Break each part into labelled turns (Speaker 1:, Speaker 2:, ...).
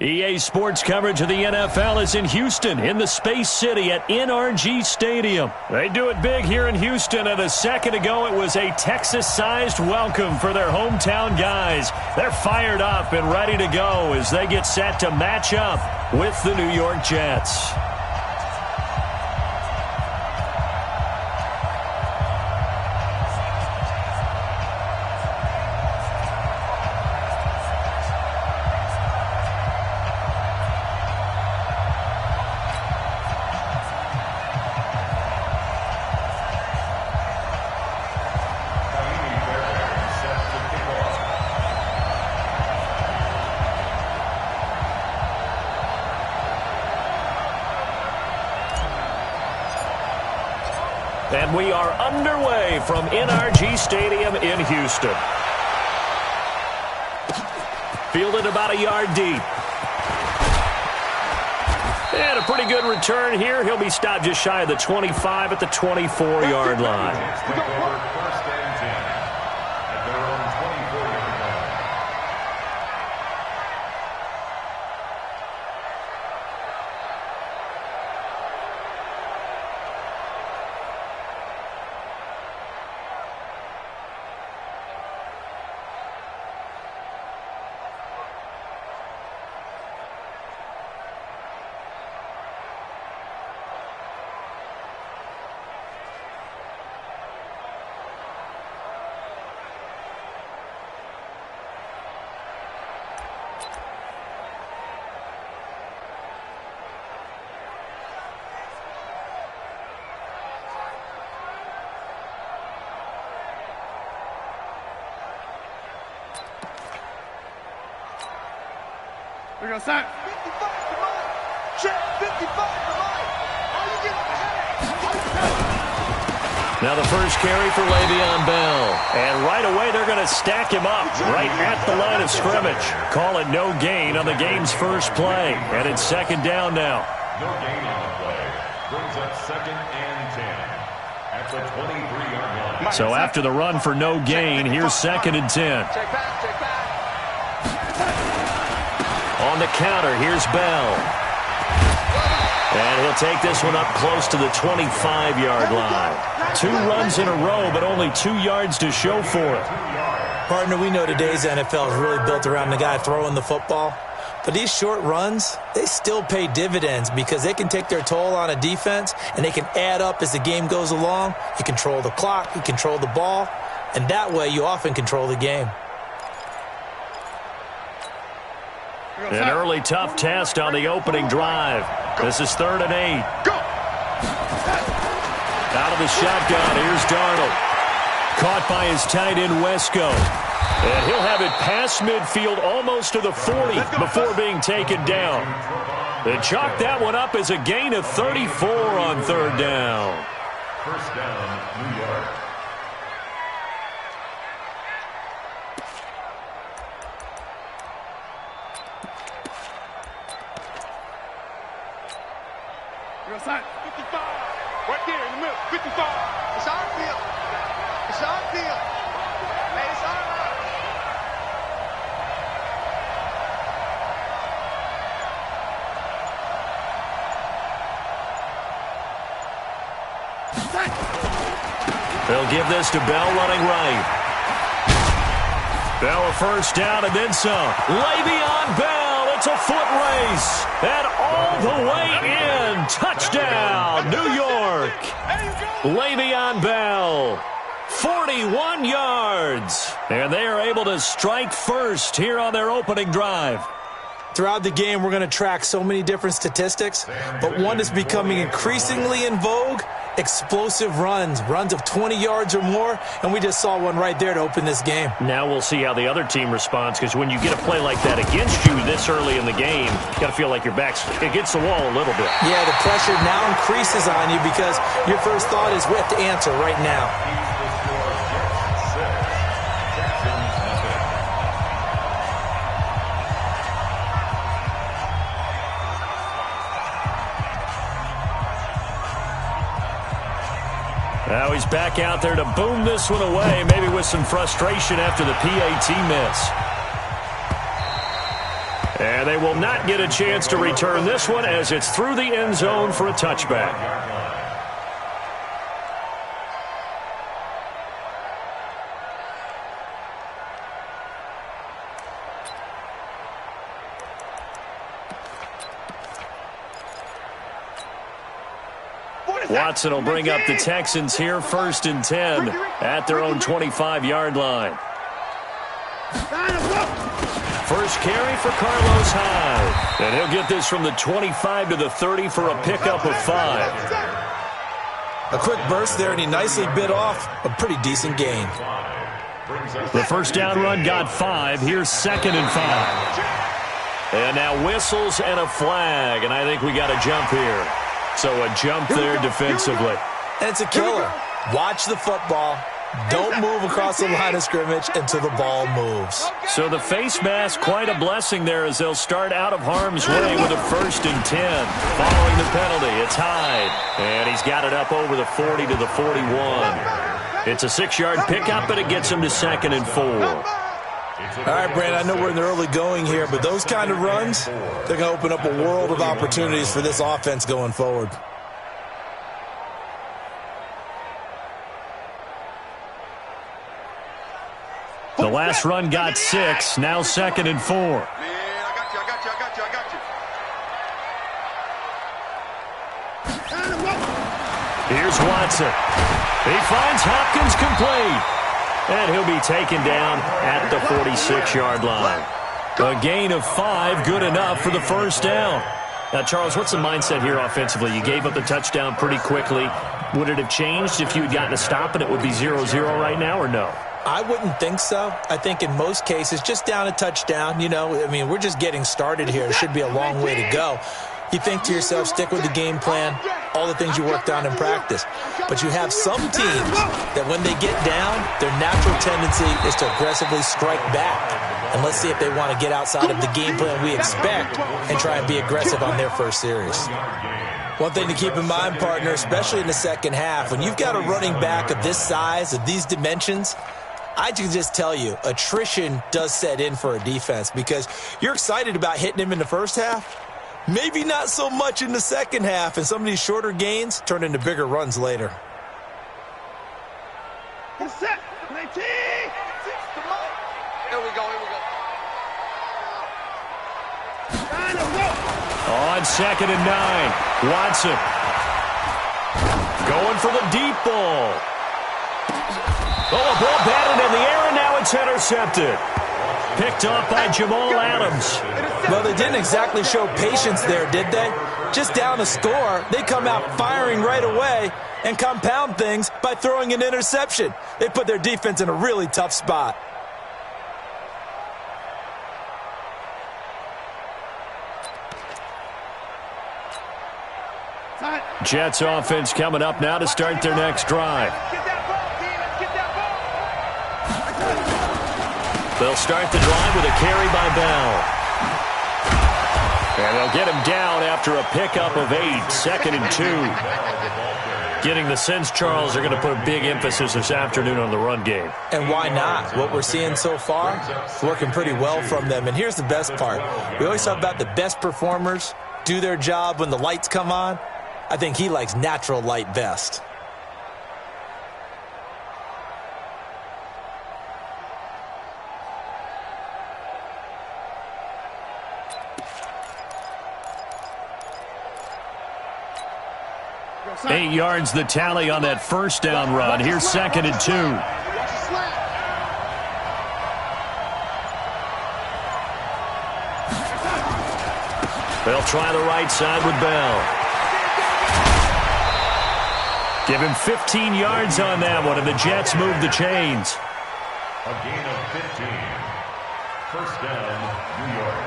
Speaker 1: EA Sports coverage of the NFL is in Houston, in the Space City at NRG Stadium. They do it big here in Houston, and a second ago it was a Texas-sized welcome for their hometown guys. They're fired up and ready to go as they get set to match up with the New York Jets. And we are underway from NRG Stadium in Houston. Fielded about a yard deep. And a pretty good return here. He'll be stopped just shy of the 25 at the 24-yard line.
Speaker 2: We're going to sign. 55 for mine. Check 55 for mine. All you get up ahead.
Speaker 1: Now the first carry for Le'Veon Bell. And right away they're going to stack him up right at the line of scrimmage. Call it no gain on the game's first play. And it's second down now.
Speaker 3: No gain on the play. Brings up 2nd and 10. At the 23-yard line.
Speaker 1: So after the run for no gain, here's 2nd and 10.
Speaker 2: Check back, check back.
Speaker 1: On the counter, here's Bell. And he'll take this one up close to the 25-yard line. 2 runs in a row, but only 2 yards to show for it.
Speaker 4: Partner, we know today's NFL is really built around the guy throwing the football. But these short runs, they still pay dividends because they can take their toll on a defense, and they can add up as the game goes along. You control the clock, you control the ball, and that way you often control the game.
Speaker 1: An early tough test on the opening drive. This is 3rd and 8. Out of the shotgun, here's Darnold. Caught by his tight end, Wesco. And he'll have it past midfield almost to the 40 before being taken down. They chalk that one up as a gain of 34 on 3rd down.
Speaker 3: First down, New York.
Speaker 2: You're outside. 55. Right there in the middle. 55. It's our field. It's our field. Hey, it's our line.
Speaker 1: They'll give this to Bell running right. Bell a first down and then some. Le'Veon Bell, it's a foot race. And all the way in. Touchdown, New York. Le'Veon Bell, 41 yards. And they are able to strike first here on their opening drive.
Speaker 4: Throughout the game, we're going to track so many different statistics, but one is becoming increasingly in vogue, explosive runs of 20 yards or more, and we just saw one right there to open this game.
Speaker 1: Now we'll see how the other team responds, because when you get a play like that against you this early in the game, you got to feel like your back's against the wall a little bit.
Speaker 4: Yeah, the pressure now increases on you because your first thought is we have to answer right now.
Speaker 1: Now he's back out there to boom this one away, maybe with some frustration after the PAT miss. And they will not get a chance to return this one as it's through the end zone for a touchback. Watson will bring up the Texans here, 1st and 10 at their own 25-yard line. First carry for Carlos Hyde. And he'll get this from the 25 to the 30 for a pickup of 5.
Speaker 4: A quick burst there, and he nicely bit off a pretty decent gain.
Speaker 1: The first down run got 5. Here's 2nd and 5. And now whistles and a flag, and I think we got a jump here. So a jump there defensively.
Speaker 4: And it's a killer. Watch the football. Don't move across the line of scrimmage until the ball moves.
Speaker 1: So the face mask, quite a blessing there as they'll start out of harm's way with a 1st and 10. Following the penalty, it's Hyde. And he's got it up over the 40 to the 41. It's a 6-yard pickup, but it gets him to 2nd and 4.
Speaker 4: All right, Brandon, I know we're in the early going here, but those kind of runs, they're going to open up a world of opportunities for this offense going forward.
Speaker 1: The last run got 6, now 2nd and 4.
Speaker 2: I got you.
Speaker 1: Here's Watson. He finds Hopkins complete. And he'll be taken down at the 46-yard line. A gain of 5, good enough for the first down. Now, Charles, what's the mindset here offensively? You gave up the touchdown pretty quickly. Would it have changed if you had gotten a stop and it would be 0-0 right now, or no?
Speaker 4: I wouldn't think so. I think in most cases, just down a touchdown, we're just getting started here. It should be a long way to go. You think to yourself, stick with the game plan, all the things you worked on in practice. But you have some teams that when they get down, their natural tendency is to aggressively strike back. And let's see if they want to get outside of the game plan we expect and try and be aggressive on their first series. One thing to keep in mind, partner, especially in the second half, when you've got a running back of this size, of these dimensions, I can just tell you, attrition does set in for a defense because you're excited about hitting him in the first half. Maybe not so much in the second half, and some of these shorter gains turn into bigger runs later.
Speaker 2: Set. 19. Here we go.
Speaker 1: On 2nd and 9, Watson going for the deep ball. Oh, a ball batted in the air, and now it's intercepted. Picked off by Jamal Adams.
Speaker 4: Well, they didn't exactly show patience there, did they? Just down a score, they come out firing right away and compound things by throwing an interception. They put their defense in a really tough spot.
Speaker 1: Jets offense coming up now to start their next drive. They'll start the drive with a carry by Bell. And they'll get him down after a pickup of 8, 2nd and 2. Getting the sense, Charles, they're going to put a big emphasis this afternoon on the run game.
Speaker 4: And why not? What we're seeing so far, working pretty well from them. And here's the best part. We always talk about the best performers do their job when the lights come on. I think he likes natural light best.
Speaker 1: Eight yards the tally on that first down run. Here's 2nd and 2. They'll try the right side with Bell. Give him 15 yards on that one, and the Jets move the chains.
Speaker 3: A gain of 15. First down, New York.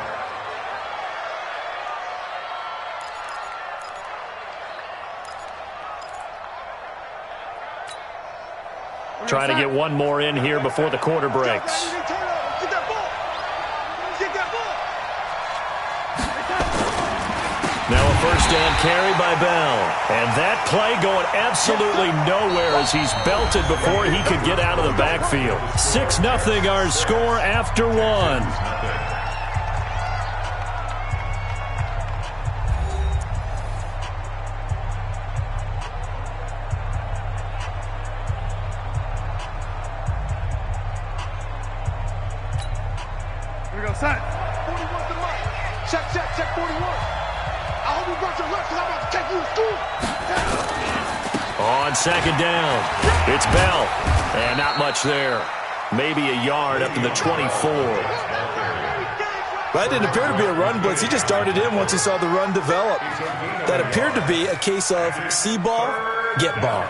Speaker 1: Trying to get one more in here before the quarter breaks. Now a first down carry by Bell. And that play going absolutely nowhere as he's belted before he could get out of the backfield. 6-0 our score after one.
Speaker 2: son. 41's the mic. Check 41. I hope you brought your lunch because I'm about to take you to school.
Speaker 1: On second down, it's Bell. And not much there. Maybe a yard up to the 24.
Speaker 4: That didn't appear to be a run blitz. He just darted in once he saw the run develop. That appeared to be a case of see ball, get ball.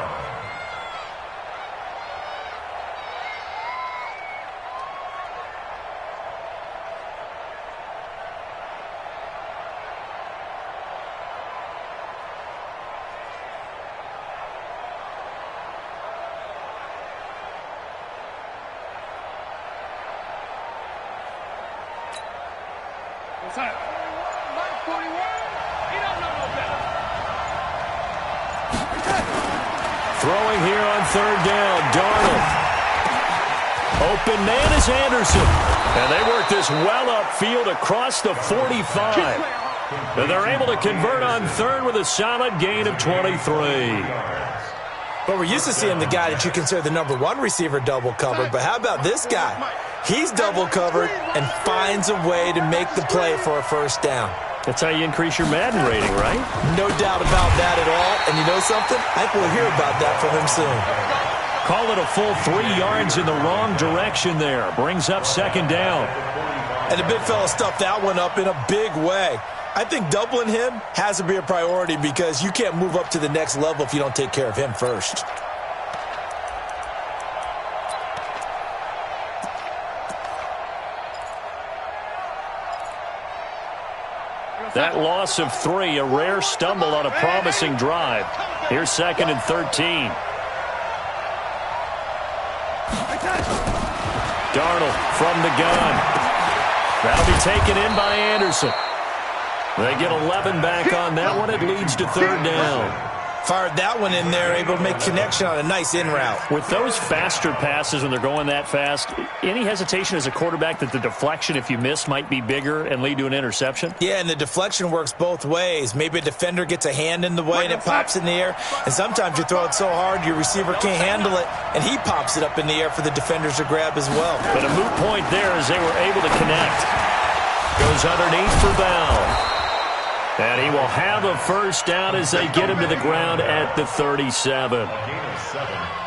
Speaker 1: Throwing here on third down, Darnold. Open man is Anderson. And they work this well upfield across the 45. And they're able to convert on third with a solid gain of 23.
Speaker 4: But we're used to seeing the guy that you consider the number one receiver double covered. But how about this guy? He's double covered and finds a way to make the play for a first down.
Speaker 1: That's how you increase your Madden rating, right?
Speaker 4: No doubt about that at all. And you know something? I think we'll hear about that from him soon.
Speaker 1: Call it a full 3 yards in the wrong direction there. Brings up second down.
Speaker 4: And the big fella stuffed that one up in a big way. I think doubling him has to be a priority because you can't move up to the next level if you don't take care of him first.
Speaker 1: That loss of 3, a rare stumble on a promising drive. Here's second and 13. Darnold from the gun. That'll be taken in by Anderson. They get 11 back on that one. It leads to third down.
Speaker 4: Fired that one in there, able to make connection on a nice in route.
Speaker 1: With those faster passes when they're going that fast, any hesitation as a quarterback that the deflection, if you miss, might be bigger and lead to an interception?
Speaker 4: Yeah, and the deflection works both ways. Maybe a defender gets a hand in the way and it pops in the air. And sometimes you throw it so hard your receiver can't handle it, and he pops it up in the air for the defenders to grab as well.
Speaker 1: But a moot point there as they were able to connect. Goes underneath for Bell. And he will have a first down as they get him to the ground at the 37.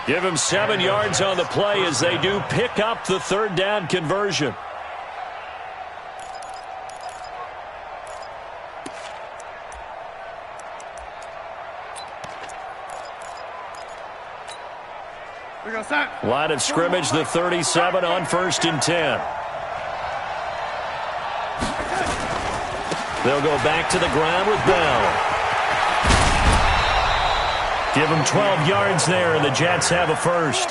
Speaker 1: Give him 7 yards on the play as they do pick up the third down conversion. Line of scrimmage, the 37 on 1st and 10. They'll go back to the ground with Bell. Give him 12 yards there, and the Jets have a first.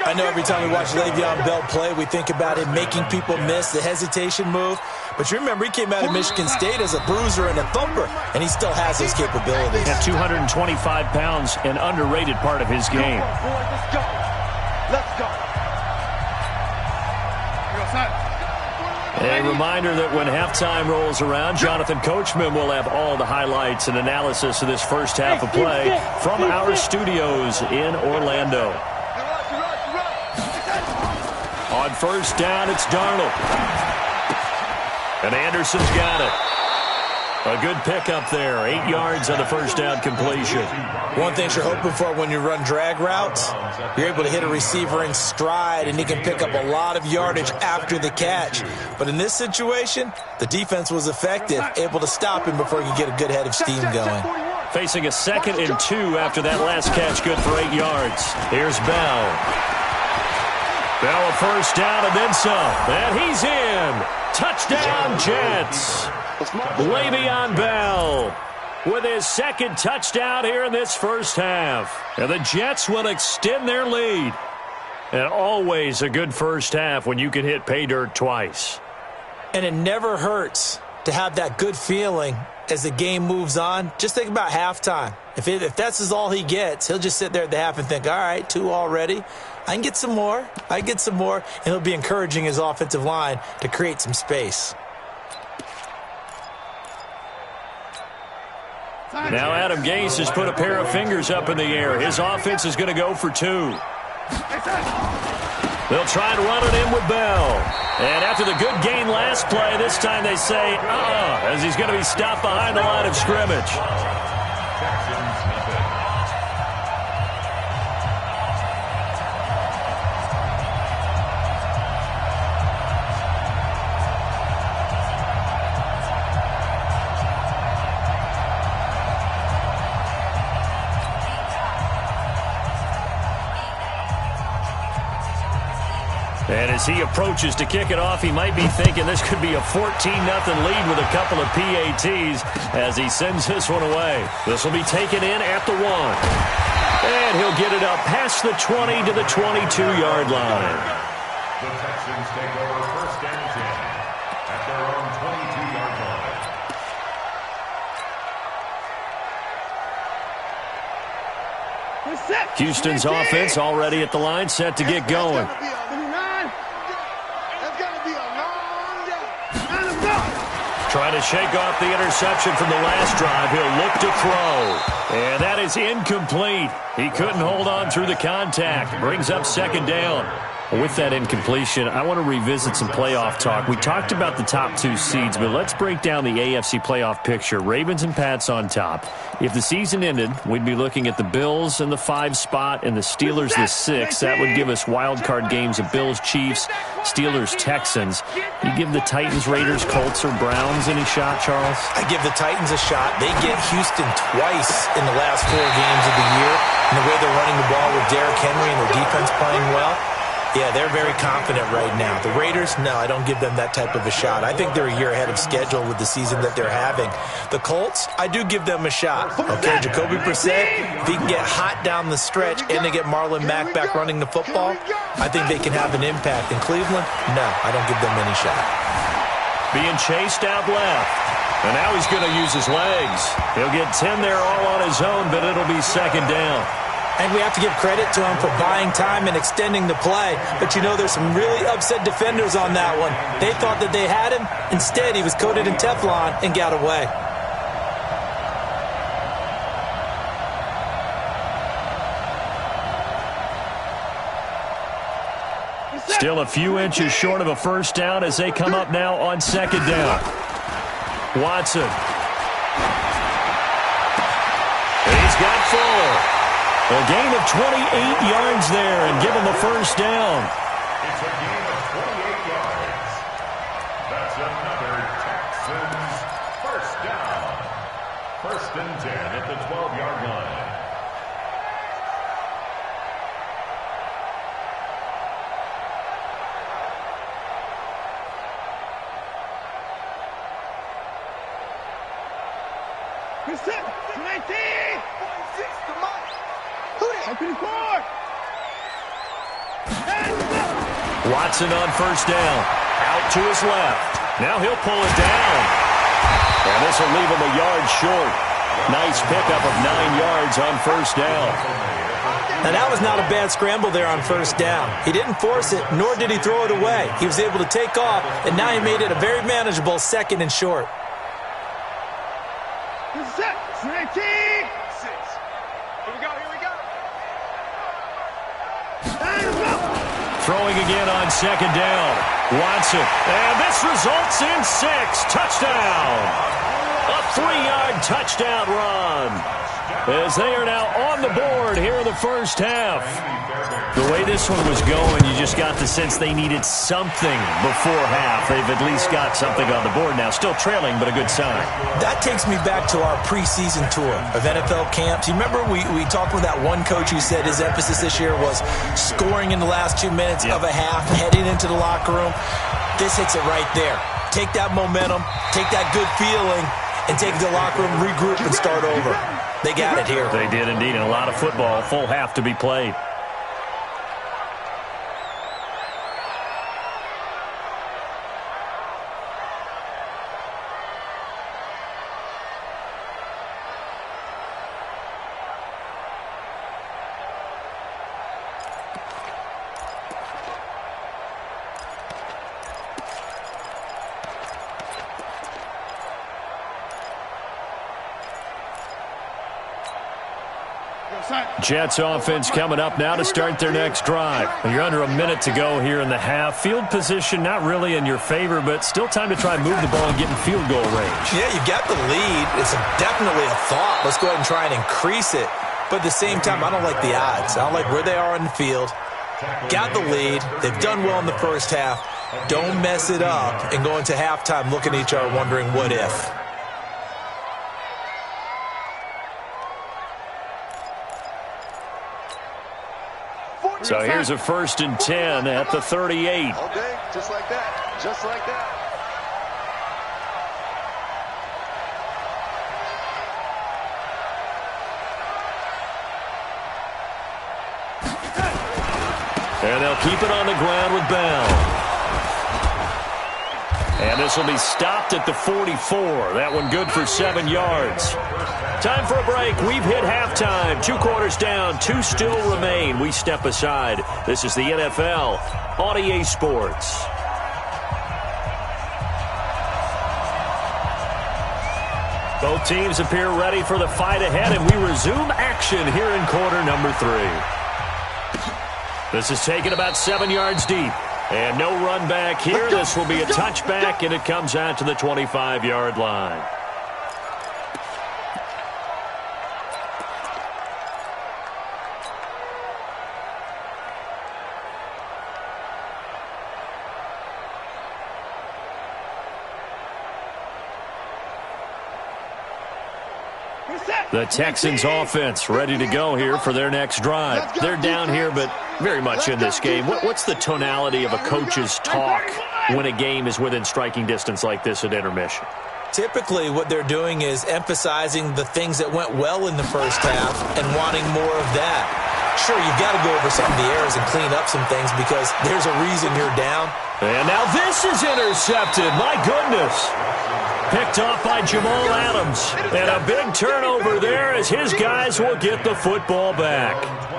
Speaker 4: I know every time we watch Le'Veon Bell play, we think about him making people miss, the hesitation move. But you remember, he came out of Michigan State as a bruiser and a thumper, and he still has those capabilities.
Speaker 1: At 225 pounds, an underrated part of his game.
Speaker 2: Let's go. Let's go.
Speaker 1: A reminder that when halftime rolls around, Jonathan Coachman will have all the highlights and analysis of this first half of play from our studios in Orlando. On first down, it's Darnold. And Anderson's got it. A good pickup there. 8 yards on the first down completion.
Speaker 4: One thing you're hoping for when you run drag routes, you're able to hit a receiver in stride, and he can pick up a lot of yardage after the catch. But in this situation, the defense was effective, able to stop him before he could get a good head of steam going.
Speaker 1: Facing a 2nd and 2 after that last catch, good for 8 yards. Here's Bell. Bell a first down and then some. And he's in. Touchdown, Jets. Le'Veon Bell with his 2nd touchdown here in this first half. And the Jets will extend their lead. And always a good first half when you can hit pay dirt twice.
Speaker 4: And it never hurts to have that good feeling as the game moves on. Just think about halftime. If that's all he gets, he'll just sit there at the half and think, all right, 2 already. I can get some more. And he'll be encouraging his offensive line to create some space.
Speaker 1: Now Adam Gase has put a pair of fingers up in the air. His offense is going to go for 2. They'll try and run it in with Bell. And after the good gain last play, this time they say, as he's going to be stopped behind the line of scrimmage.
Speaker 3: Texans, nothing.
Speaker 1: And as he approaches to kick it off, he might be thinking this could be a 14-0 lead with a couple of PATs as he sends this one away. This will be taken in at the 1. And he'll get it up past the 20 to the 22-yard line.
Speaker 3: The Texans take over 1st and 10 at their own 22-yard line.
Speaker 1: Houston's offense already at the line, set to get going. Trying to shake off the interception from the last drive. He'll look to throw. And that is incomplete. He couldn't hold on through the contact. Brings up 2nd down. With that incompletion, I want to revisit some playoff talk. We talked about the top 2 seeds, but let's break down the AFC playoff picture. Ravens and Pats on top. If the season ended, we'd be looking at the Bills in the 5 spot and the Steelers the 6. That would give us wild card games of Bills, Chiefs, Steelers, Texans. You give the Titans, Raiders, Colts, or Browns any shot, Charles?
Speaker 4: I give the Titans a shot. They get Houston twice in the last 4 games of the year. And the way they're running the ball with Derrick Henry and their defense playing well, yeah, they're very confident right now. The Raiders, no, I don't give them that type of a shot. I think they're a year ahead of schedule with the season that they're having. The Colts, I do give them a shot. Okay, Jacoby Brissett, if he can get hot down the stretch and they get Marlon Mack back running the football, I think they can have an impact. In Cleveland, no, I don't give them any shot.
Speaker 1: Being chased out left. And now he's going to use his legs. He'll get 10 there all on his own, but it'll be 2nd down.
Speaker 4: And we have to give credit to him for buying time and extending the play. But, you know, there's some really upset defenders on that one. They thought that they had him. Instead, he was coated in Teflon and got away.
Speaker 1: Still a few inches short of a 1st down as they come up now on 2nd down. Watson. He's got Fuller. A gain of 28 yards there and give him the 1st down.
Speaker 3: It's a gain of 28 yards. That's another Texans 1st down. 1st and 10 at the 12-yard line.
Speaker 1: Watson on 1st down. Out to his left. Now he'll pull it down. And this will leave him a yard short. Nice pickup of 9 yards on 1st down.
Speaker 4: Now, that was not a bad scramble there on 1st down. He didn't force it, nor did he throw it away. He was able to take off, and now he made it a very manageable 2nd and short.
Speaker 1: Throwing again on 2nd down. Watson. And this results in 6. Touchdown. A 3-yard touchdown run. As they are now on the board here in the 1st half. The way this one was going, you just got the sense they needed something before half. They've at least got something on the board now. Still trailing, but a good sign.
Speaker 4: That takes me back to our preseason tour of NFL camps. You remember we talked with that one coach who said his emphasis this year was scoring in the last 2 minutes of a half, heading into the locker room. This hits it right there. Take that momentum, take that good feeling, and take the locker room, regroup, and start over. They got it here.
Speaker 1: They did indeed, and a lot of football, full half to be played. Jets offense coming up now to start their next drive. You're under a minute to go here in the half. Field position not really in your favor, but still time to try and move the ball and get in field goal range.
Speaker 4: Yeah, you got the lead. It's definitely a thought. Let's go ahead and try and increase it. But at the same time, I don't like the odds. I don't like where they are on the field. Got the lead. They've done well in the first half. Don't mess it up and go into halftime looking at each other wondering what if.
Speaker 1: So here's a 1st and 10 at the 38.
Speaker 2: Okay, just like that. Just like that.
Speaker 1: And they'll keep it on the ground with Bell. And this will be stopped at the 44. That one good for 7 yards. Time for a break. We've hit halftime. 2 quarters down. 2 still remain. We step aside. This is the NFL on EA Sports. Both teams appear ready for the fight ahead, and we resume action here in quarter number 3. This is taken about 7 yards deep. And no run back here. This will be a touchback, and it comes out to the 25-yard line. The Texans offense ready to go here for their next drive. They're down here, but very much in this game. What's the tonality of a coach's talk when a game is within striking distance like this at intermission?
Speaker 4: Typically, what they're doing is emphasizing the things that went well in the first half and wanting more of that. Sure, you've got to go over some of the errors and clean up some things because there's a reason you're down.
Speaker 1: And now this is intercepted. My goodness. Picked off by Jamal Adams. And a big turnover there as his guys will get the football back.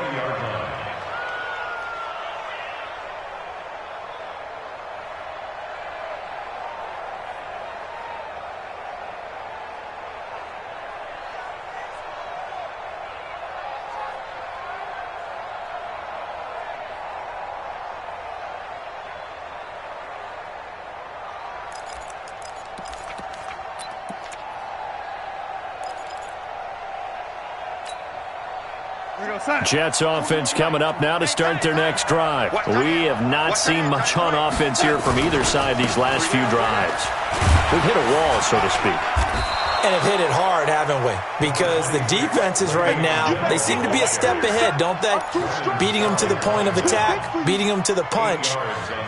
Speaker 1: Jets offense coming up now to start their next drive. We have not seen much on offense here from either side these last few drives. We've hit a wall, so to speak.
Speaker 4: And have hit it hard, haven't we? Because the defenses right now, they seem to be a step ahead, don't they? Beating them to the point of attack, beating them to the punch.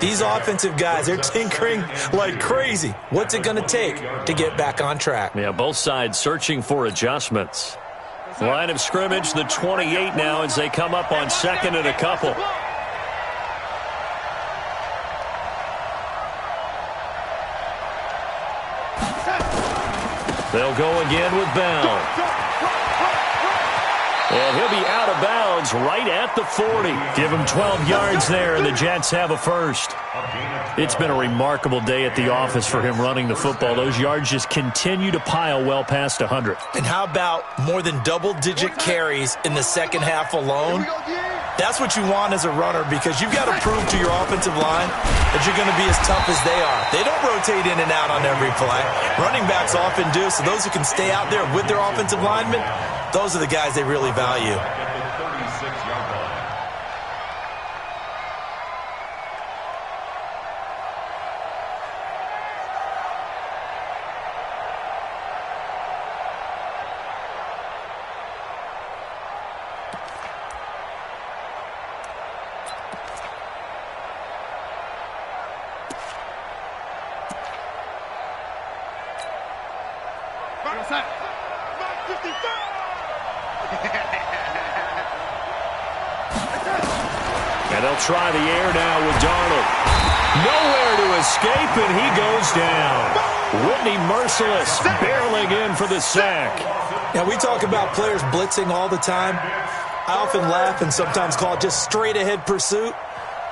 Speaker 4: These offensive guys, they're tinkering like crazy. What's it going to take to get back on track?
Speaker 1: Yeah, both sides searching for adjustments. Line of scrimmage, the 28 now as they come up on 2nd and a couple. They'll go again with Bell. And he'll be out of bounds right at the 40. Give him 12 yards there, and the Jets have a first. It's been a remarkable day at the office for him running the football. Those yards just continue to pile well past 100.
Speaker 4: And how about more than double-digit carries in the second half alone? That's what you want as a runner because you've got to prove to your offensive line that you're going to be as tough as they are. They don't rotate in and out on every play. Running backs often do, so those who can stay out there with their offensive linemen, those are the guys they really value.
Speaker 1: And they'll try the air now with Darnold. Nowhere to escape, and he goes down. Whitney Merciless barreling in for the sack.
Speaker 4: Now, we talk about players blitzing all the time. I often laugh and sometimes call it just straight-ahead pursuit.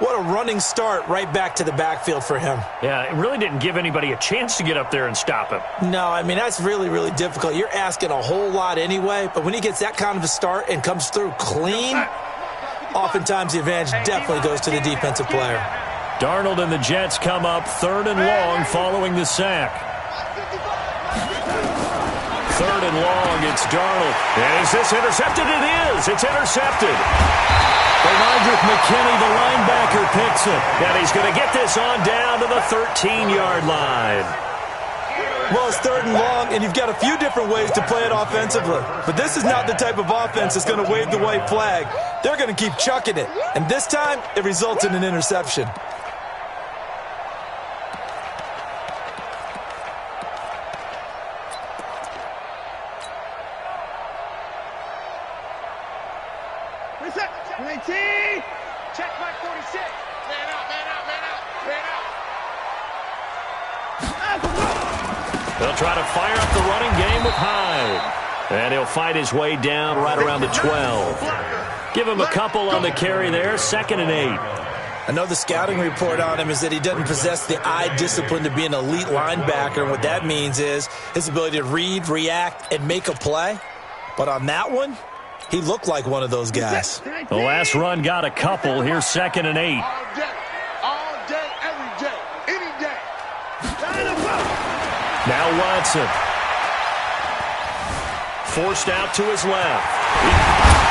Speaker 4: What a running start right back to the backfield for him.
Speaker 1: Yeah, it really didn't give anybody a chance to get up there and stop him.
Speaker 4: No, I mean, that's really, really difficult. You're asking a whole lot anyway, but when he gets that kind of a start and comes through clean, oftentimes the advantage definitely goes to the defensive player.
Speaker 1: Darnold and the Jets come up 3rd and long following the sack. 3rd and long, it's Darnold. And is this intercepted? It is. It's intercepted. Bernardrick McKinney, the linebacker, picks it. And he's going to get this on down to the 13-yard line.
Speaker 4: Well, it's 3rd and long, and you've got a few different ways to play it offensively. But this is not the type of offense that's going to wave the white flag. They're going to keep chucking it. And this time, it results in an interception.
Speaker 2: Check my 46. Man out, man out, man out, man out.
Speaker 1: They'll try to fire up the running game with Hyde. And he'll fight his way down right around the 12. Give him a couple on the carry there, 2nd and 8.
Speaker 4: I know the scouting report on him is that he doesn't possess the eye discipline to be an elite linebacker. And what that means is his ability to read, react, and make a play. But on that one, he looked like one of those guys.
Speaker 1: The last run got a couple. Here's 2nd and 8.
Speaker 2: All day, every day, any day.
Speaker 1: Now Watson. Forced out to his left.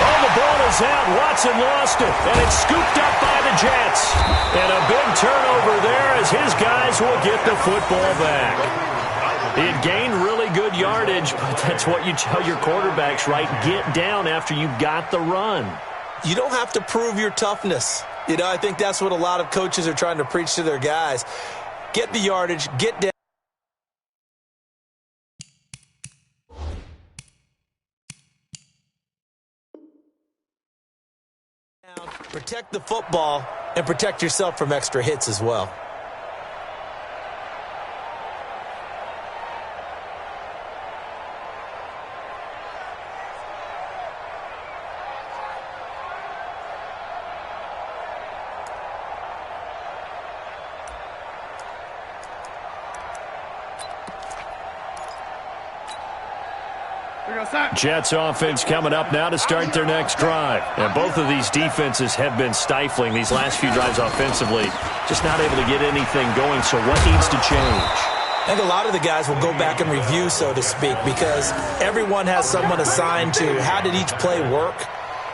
Speaker 1: Oh, the ball is out. Watson lost it, and it's scooped up by the Jets. And a big turnover there as his guys will get the football back. He had gained really good yardage, but that's what you tell your quarterbacks, right? Get down after you got the run.
Speaker 4: You don't have to prove your toughness. You know, I think that's what a lot of coaches are trying to preach to their guys. Get the yardage, get down. Protect the football and protect yourself from extra hits as well.
Speaker 1: Jets offense coming up now to start their next drive. And both of these defenses have been stifling these last few drives offensively. Just not able to get anything going, so what needs to change?
Speaker 4: I think a lot of the guys will go back and review, so to speak, because everyone has someone assigned to how did each play work.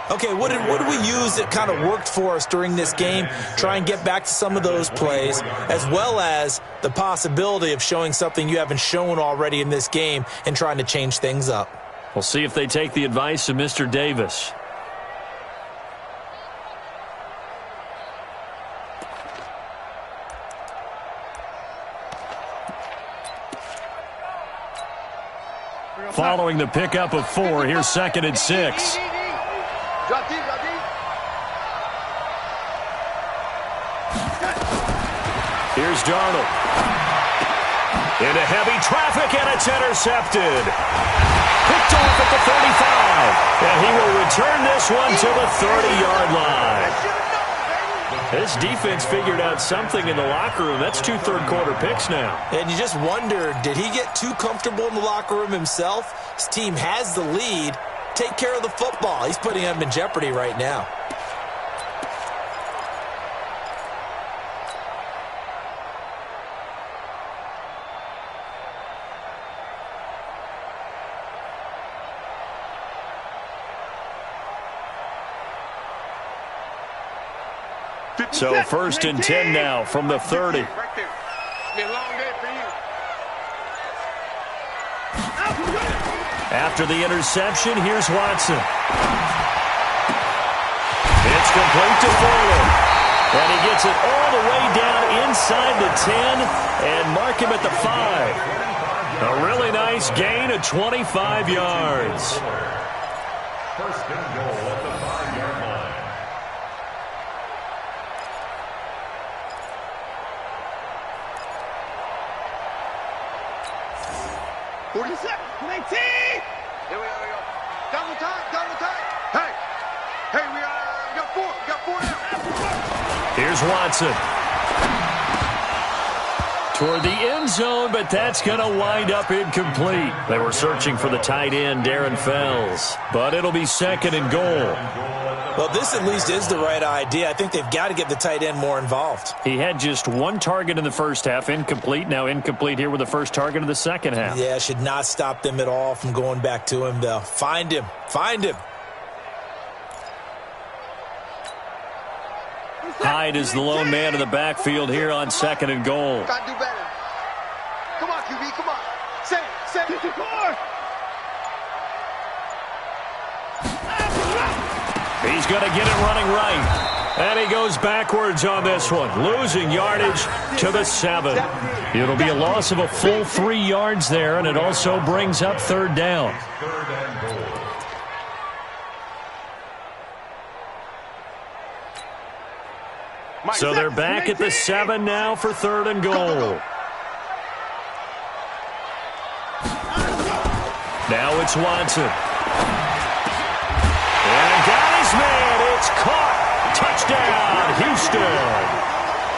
Speaker 4: Okay, what did we use that kind of worked for us during this game? Try and get back to some of those plays, as well as the possibility of showing something you haven't shown already in this game and trying to change things up.
Speaker 1: We'll see if they take the advice of Mr. Davis. Following the pickup of 4, here's 2nd and 6.
Speaker 2: Drop deep, drop deep.
Speaker 1: Here's Darnold. Into heavy traffic, and it's intercepted. Picked off at the 35. And he will return this one to the 30-yard line. This defense figured out something in the locker room. That's 2 third-quarter picks now.
Speaker 4: And you just wonder, did he get too comfortable in the locker room himself? His team has the lead. Take care of the football. He's putting them in jeopardy right now.
Speaker 1: So 1st and 10 now from the 30.
Speaker 2: Right there. It's been a long day for you.
Speaker 1: After the interception, here's Watson. It's complete to Fuller. And he gets it all the way down inside the 10 and mark him at the 5. A really nice gain of 25 yards.
Speaker 3: 1st and goal at the 5-yard line.
Speaker 2: Here we go. Double time. Hey, we got 4 now.
Speaker 1: Here's Watson. Toward the end zone, but that's going to wind up incomplete. They were searching for the tight end, Darren Fells, but it'll be 2nd and goal.
Speaker 4: Well, this at least is the right idea. I think they've got to get the tight end more involved.
Speaker 1: He had just 1 target in the first half, incomplete. Now incomplete here with the first target of the second half.
Speaker 4: Yeah, should not stop them at all from going back to him, though. Find him. Find him.
Speaker 1: Hyde is the lone man in the backfield here on 2nd and goal.
Speaker 2: Got to do better. Come on, QB, come on. Say it.
Speaker 1: He's going to get it running right. And he goes backwards on this one, losing yardage to the 7. It'll be a loss of a full 3 yards there, and it also brings up 3rd down. So they're back at the 7 now for 3rd and goal. Now it's Watson. And got his man. It's caught. Touchdown, Houston.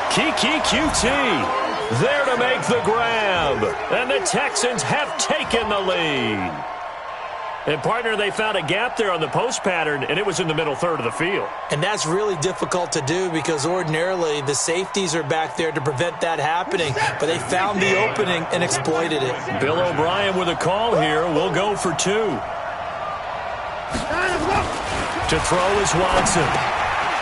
Speaker 1: Kiki QT there to make the grab. And the Texans have taken the lead. And, partner, they found a gap there on the post pattern, and it was in the middle third of the field.
Speaker 4: And that's really difficult to do because ordinarily the safeties are back there to prevent that happening. But they found the opening and exploited it.
Speaker 1: Bill O'Brien with a call here. We'll go for 2. To throw is Watson.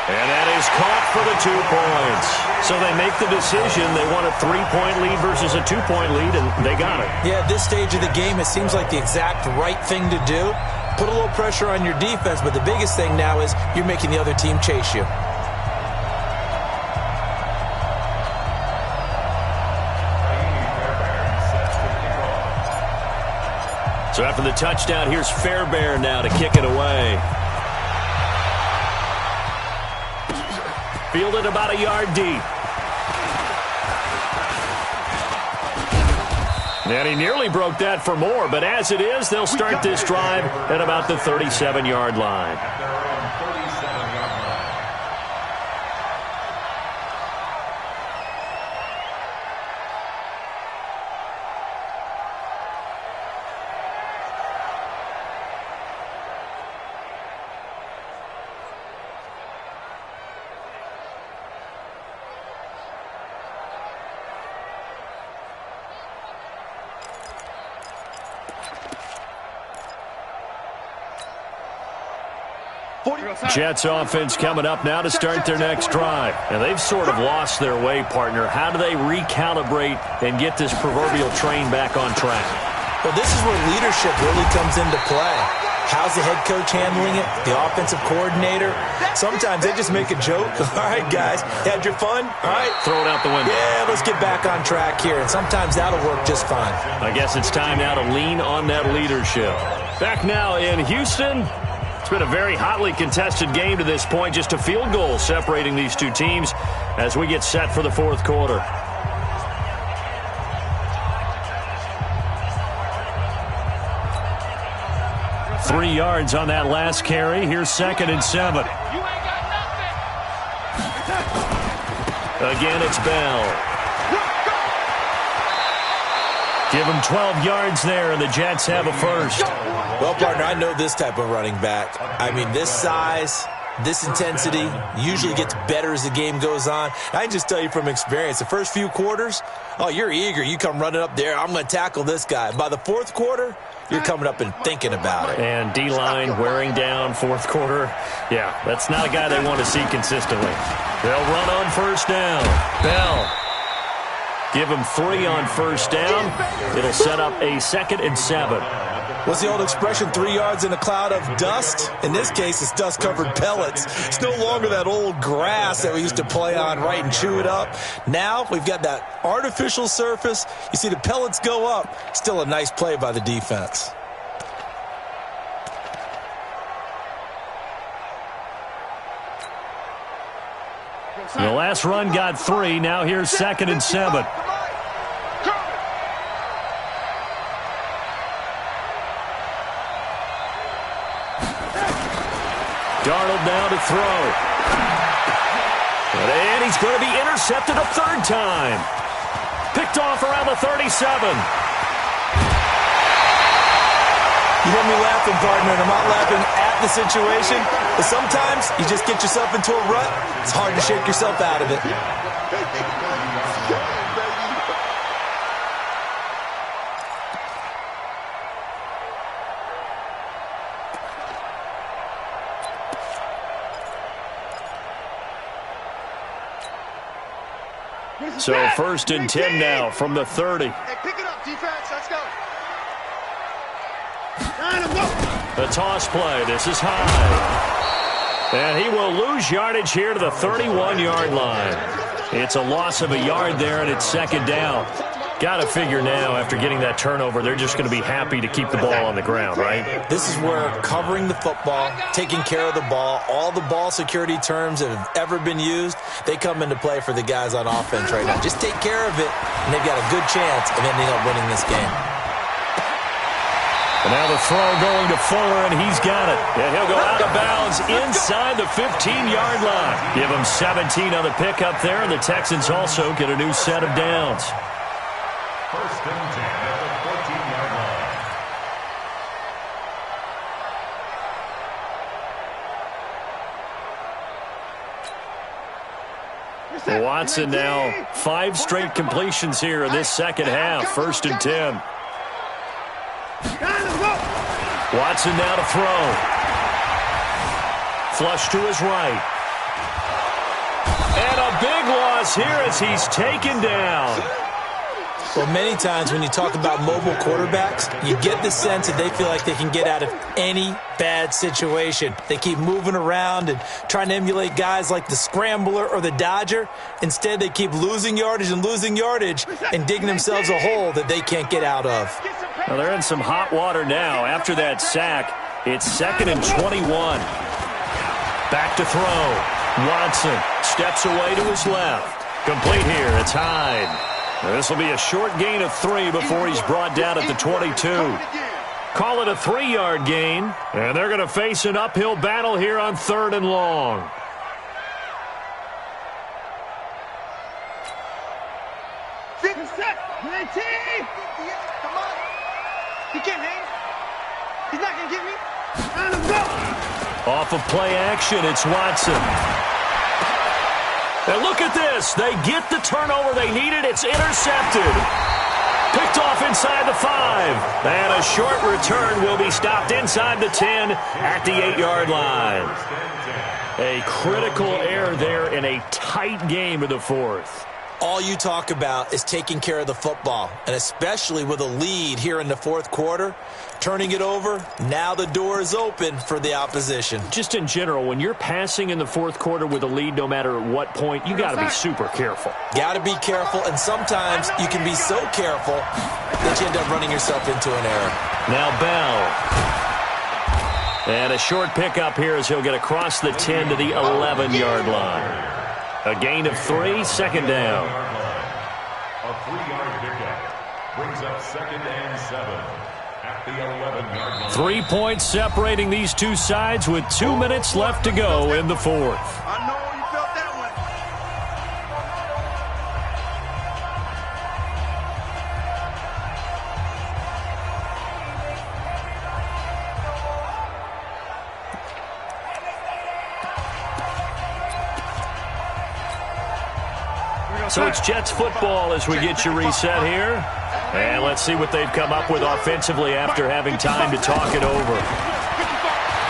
Speaker 1: And that is caught for the 2 points. So they make the decision. They want a 3-point lead versus a 2-point lead, and they got it.
Speaker 4: Yeah, at this stage of the game, it seems like the exact right thing to do. Put a little pressure on your defense, but the biggest thing now is you're making the other team chase you.
Speaker 1: So after the touchdown, here's Fairbairn now to kick it away. Fielded about a yard deep. And he nearly broke that for more, but as it is, they'll start this drive at about the 37-yard line. Jets offense coming up now to start their next drive. And they've sort of lost their way, partner. How do they recalibrate and get this proverbial train back on track?
Speaker 4: Well, this is where leadership really comes into play. How's the head coach handling it? The offensive coordinator? Sometimes they just make a joke. All right, guys, had your fun? All right.
Speaker 1: Throw it out the window.
Speaker 4: Yeah, let's get back on track here. And sometimes that'll work just fine.
Speaker 1: I guess it's time now to lean on that leadership. Back now in Houston. It's been a very hotly contested game to this point. Just a field goal separating these two teams as we get set for the 4th quarter. Three yards on that last carry. Here's 2nd and 7. Again, it's Bell. Give him 12 yards there, and the Jets have a first.
Speaker 4: Well, partner, I know this type of running back. I mean, this size, this intensity usually gets better as the game goes on. I can just tell you from experience, the first few quarters, oh, you're eager. You come running up there, I'm going to tackle this guy. By the 4th quarter, you're coming up and thinking about it.
Speaker 1: And D-line wearing down 4th quarter. Yeah, that's not a guy they want to see consistently. They'll run on first down. Bell. Give him 3 on first down. It'll set up a 2nd and 7.
Speaker 4: What's the old expression, 3 yards in a cloud of dust? In this case, it's dust-covered pellets. It's no longer that old grass that we used to play on, right, and chew it up. Now we've got that artificial surface. You see the pellets go up. Still a nice play by the defense.
Speaker 1: The last run got 3. Now here's 2nd and 7. Darnold now to throw. And he's going to be intercepted a third time. Picked off around the 37.
Speaker 4: You hear me laughing, partner, and I'm not laughing at the situation, but sometimes you just get yourself into a rut. It's hard to shake yourself out of it.
Speaker 1: So 1st and 10 now from the 30.
Speaker 2: Hey, pick it up, defense. Let's go.
Speaker 1: The toss play. This is high. And he will lose yardage here to the 31-yard line. It's a loss of a yard there, and it's 2nd down. Got to figure now, after getting that turnover, they're just going to be happy to keep the ball on the ground, right?
Speaker 4: This is where covering the football, taking care of the ball, all the ball security terms that have ever been used, they come into play for the guys on offense right now. Just take care of it, and they've got a good chance of ending up winning this game.
Speaker 1: And now the throw going to Fuller, and he's got it. And he'll go out of bounds inside the 15-yard line. Give him 17 on the pickup there, and the Texans also get a new set of downs.
Speaker 3: 1st and 10 at the 14-yard line.
Speaker 1: Watson now 5 straight completions here in this second half. 1st and 10. Watson now to throw. Flush to his right. And a big loss here as he's taken down.
Speaker 4: Well, many times when you talk about mobile quarterbacks, you get the sense that they feel like they can get out of any bad situation. They keep moving around and trying to emulate guys like the Scrambler or the Dodger. Instead, they keep losing yardage and digging themselves a hole that they can't get out of.
Speaker 1: Well, they're in some hot water now. After that sack, it's 2nd and 21. Back to throw. Watson steps away to his left. Complete here. It's Hyde. This will be a short gain of 3 before he's brought down at the 22. Call it a 3-yard gain, and they're going to face an uphill battle here on 3rd and long.
Speaker 2: Come on. He can't hang. He's not going to get me.
Speaker 1: Off of play action, it's Watson. And look at this. They get the turnover they needed. It's intercepted. Picked off inside the 5. And a short return will be stopped inside the 10 at the 8-yard line. A critical error there in a tight game of the 4th.
Speaker 4: All you talk about is taking care of the football, and especially with a lead here in the 4th quarter, turning it over, now the door is open for the opposition.
Speaker 1: Just in general, when you're passing in the 4th quarter with a lead, no matter at what point, you got to be super careful.
Speaker 4: Got to be careful, and sometimes you can be so careful that you end up running yourself into an error.
Speaker 1: Now Bell. And a short pickup here as he'll get across the 10 to the 11-yard line. A gain of 3, 2nd down.
Speaker 3: A 3-yard pickup brings up 2nd and 7 at the 11-yard line.
Speaker 1: 3 points separating these two sides with 2 minutes left to go in the 4th.
Speaker 2: I know you felt that one.
Speaker 1: So it's Jets football as we get you reset here. And let's see what they've come up with offensively after having time to talk it over.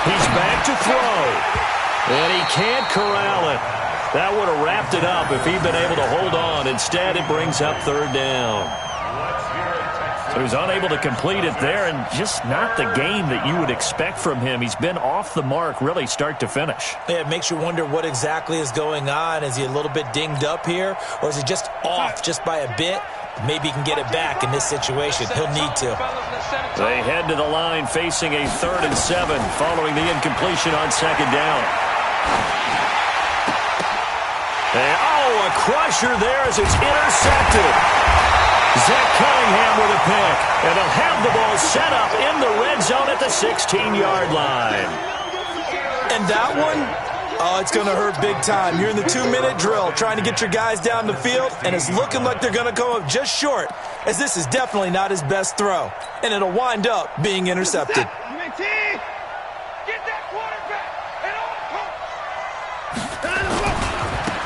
Speaker 1: He's back to throw. And he can't corral it. That would have wrapped it up if he'd been able to hold on. Instead, it brings up 3rd down. So he's unable to complete it there, and just not the game that you would expect from him. He's been off the mark really start to finish.
Speaker 4: Yeah, it makes you wonder what exactly is going on. Is he a little bit dinged up here, or is he just off just by a bit? Maybe he can get it back in this situation. He'll need to.
Speaker 1: They head to the line facing a 3rd and 7 following the incompletion on 2nd down. And, a crusher there as it's intercepted. Zach Cunningham with a pick. And they'll have the ball set up in the red zone at the 16-yard line.
Speaker 4: And that one, Oh, it's going to hurt big time. You're in the 2-minute drill trying to get your guys down the field, and it's looking like they're going to come up just short, as this is definitely not his best throw, and it'll wind up being intercepted.
Speaker 2: Get that quarterback.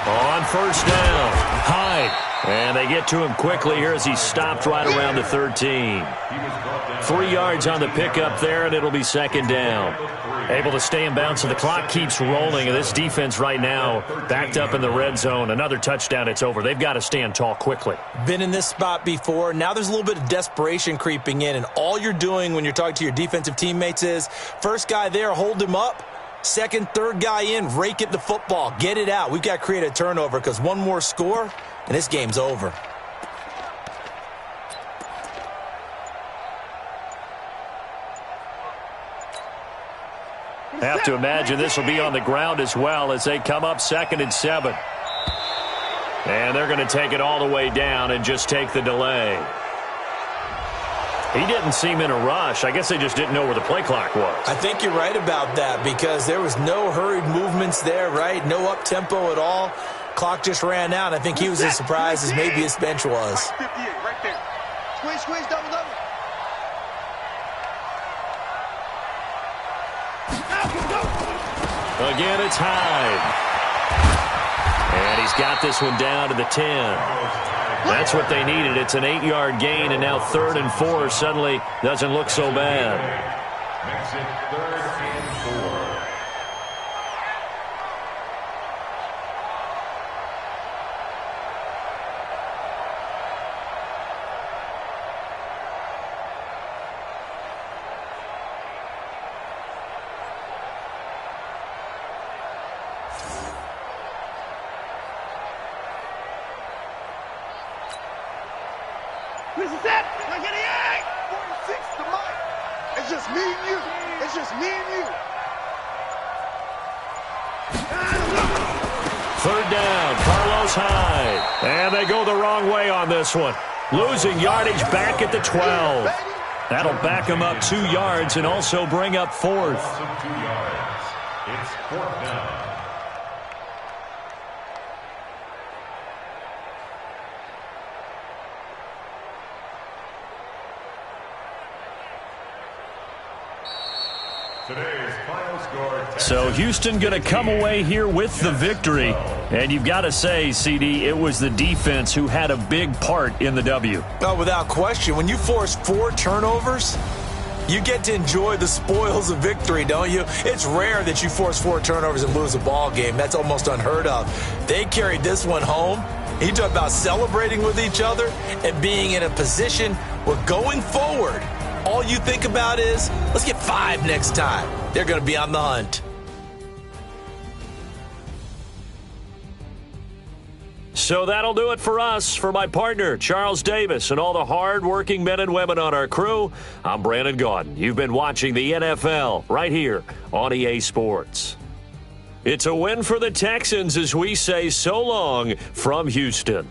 Speaker 1: On first down, Hyde. And they get to him quickly here as he stopped right around the 13. 3 yards on the pickup there, and it'll be second down. Able to stay in bounds, so the clock keeps rolling. And this defense right now backed up in the red zone. Another touchdown, it's over. They've got to stand tall quickly.
Speaker 4: Been in this spot before. Now there's a little bit of desperation creeping in, and all you're doing when you're talking to your defensive teammates is, first guy there, hold him up. Second, third guy in, rake at the football. Get it out. We've got to create a turnover because one more score, and this game's over.
Speaker 1: Have to imagine this will be on the ground as well as they come up 2nd and 7. And they're going to take it all the way down and just take the delay. He didn't seem in a rush. I guess they just didn't know where the play clock was.
Speaker 4: I think you're right about that because there was no hurried movements there, right? No up-tempo at all. Clock just ran out. I think he was as surprised as maybe his bench was.
Speaker 2: 58 right there. Squeeze, double.
Speaker 1: Again, it's Hyde. And he's got this one down to the 10. That's what they needed. It's an 8-yard gain, and now 3rd and 4 suddenly doesn't look so bad.
Speaker 3: Makes it 3rd and 4.
Speaker 2: This is it. I get it. 46 to Mike. It's just me and you. It's just me and you.
Speaker 1: 3rd down, Carlos Hyde. And they go the wrong way on this one. Losing yardage back at the 12. That'll back them up 2 yards and also bring up 4th.
Speaker 3: Also 2 yards. It's 4th down. Today's final score.
Speaker 1: So Houston going to come away here with the victory. And you've got to say, CD, it was the defense who had a big part in the W.
Speaker 4: Oh, without question. When you force 4 turnovers, you get to enjoy the spoils of victory, don't you? It's rare that you force 4 turnovers and lose a ball game. That's almost unheard of. They carried this one home. You talk about celebrating with each other and being in a position where going forward, all you think about is, let's get 5 next time. They're going to be on the hunt.
Speaker 1: So that'll do it for us. For my partner, Charles Davis, and all the hard-working men and women on our crew, I'm Brandon Gaudin. You've been watching the NFL right here on EA Sports. It's a win for the Texans as we say so long from Houston.